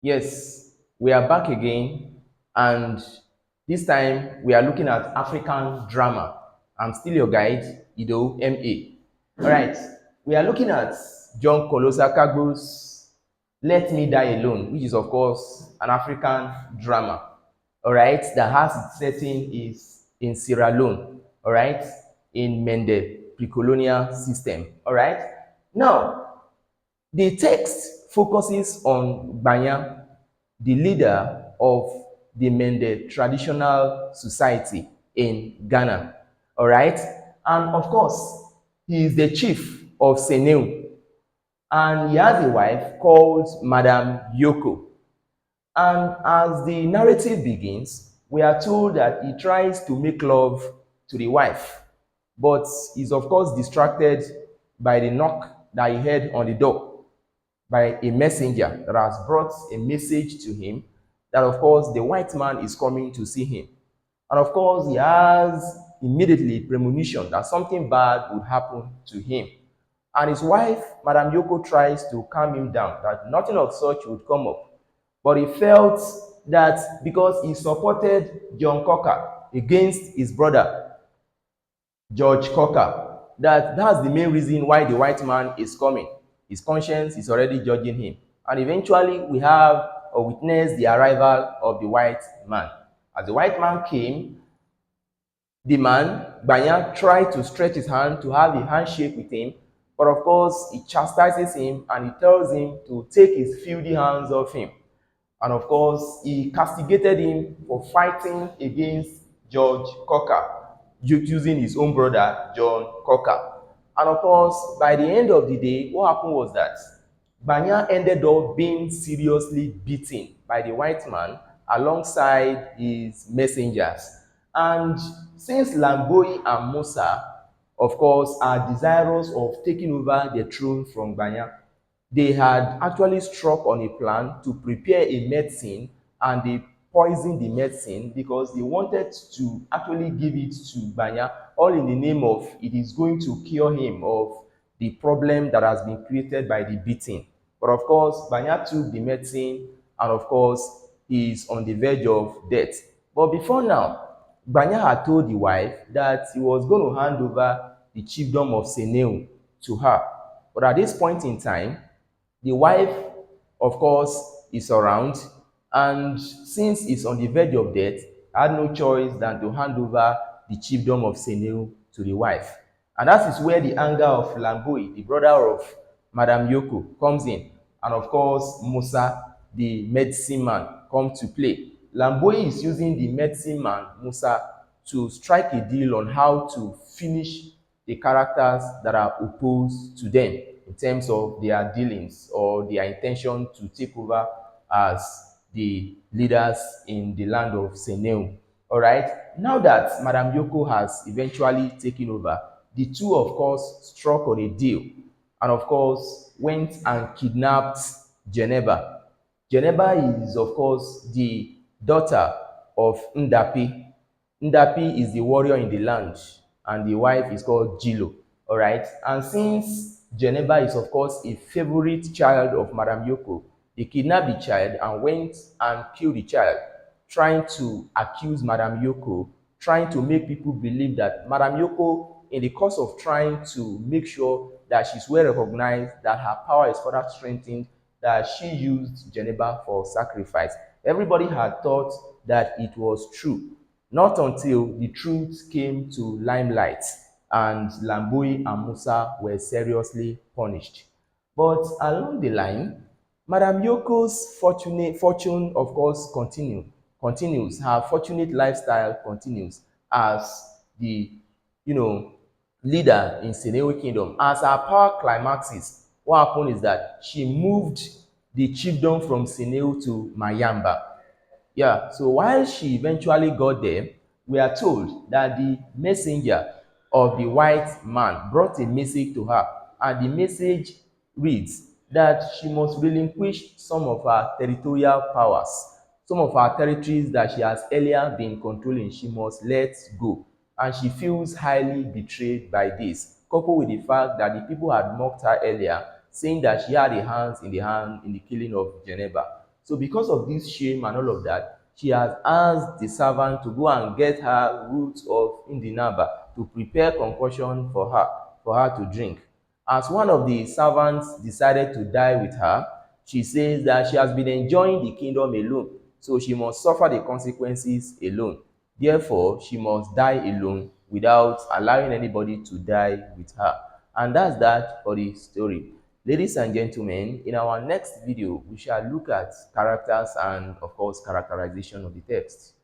Yes, we are back again, and this time we are looking at African drama. I'm still your guide, Ido MA. All right, we are looking at John Kolosa Kargbo's Let Me Die Alone, which is, of course, an African drama. All right, that has its setting is in Sierra Leone, all right, in Mende pre-colonial system. All right, now the text focuses on Banya, the leader of the Mende traditional society in Ghana. All right. And of course, he is the chief of Seneu. And he has a wife called Madame Yoko. And as the narrative begins, we are told that he tries to make love to the wife, but is of course distracted by the knock that he heard on the door by a messenger that has brought a message to him that, of course, the white man is coming to see him. And of course, he has immediately premonition that something bad would happen to him. And his wife, Madame Yoko, tries to calm him down, that nothing of such would come up. But he felt that because he supported John Cocker against his brother, George Cocker, that's the main reason why the white man is coming. His conscience is already judging him. And eventually, we have or witness the arrival of the white man. As the white man came, the man, Banya, tried to stretch his hand to have a handshake with him, but of course, he chastises him and he tells him to take his filthy hands off him. And of course, he castigated him for fighting against George Cocker, using his own brother, John Cocker. And of course, by the end of the day, what happened was that Banya ended up being seriously beaten by the white man alongside his messengers. And since Lamboi and Musa, of course, are desirous of taking over the throne from Banya, they had actually struck on a plan to prepare a medicine, and they poisoned the medicine because they wanted to actually give it to Banya, all in the name of it is going to cure him of the problem that has been created by the beating. But of course, Banya took the medicine, and of course, he is on the verge of death. But before now, Banya had told the wife that he was going to hand over the chiefdom of Seneu to her. But at this point in time, the wife, of course, is around, and since he's on the verge of death, had no choice than to hand over the chiefdom of Seneu to the wife. And that is where the anger of Lamboi, the brother of Madame Yoko, comes in. And of course, Musa, the medicine man, comes to play. Lamboi is using the medicine man, Musa, to strike a deal on how to finish the characters that are opposed to them in terms of their dealings or their intention to take over as the leaders in the land of Seneu. All right. Now that Madame Yoko has eventually taken over, the two, of course, struck on a deal and, of course, went and kidnapped Geneva. Geneva is, of course, the daughter of Ndapi. Ndapi is the warrior in the land, and the wife is called Jilo. All right. And since Geneva is, of course, a favorite child of Madame Yoko, they kidnapped the child and went and killed the child, trying to accuse Madame Yoko, trying to make people believe that Madame Yoko, in the course of trying to make sure that she's well recognized, that her power is further strengthened, that she used Geneva for sacrifice. Everybody had thought that it was true, not until the truth came to limelight and Lambui and Musa were seriously punished. But along the line, Madame Yoko's fortune, of course, continues. Her fortunate lifestyle continues as the, you know, leader in Senewe Kingdom. As her power climaxes, what happened is that she moved the chiefdom from Senewe to Mayamba. Yeah, so while she eventually got there, we are told that the messenger of the white man brought a message to her, and the message reads that she must relinquish some of her territorial powers, some of her territories that she has earlier been controlling. She must let go, and she feels highly betrayed by this, coupled with the fact that the people had mocked her earlier, saying that she had a hand in the killing of Geneva. So because of this shame and all of that, she has asked the servant to go and get her roots of indinaba to prepare concoction for her to drink. As one of the servants decided to die with her, she says that she has been enjoying the kingdom alone, so she must suffer the consequences alone. Therefore, she must die alone without allowing anybody to die with her. And that's that for the story. Ladies and gentlemen, in our next video, we shall look at characters and, of course, characterization of the text.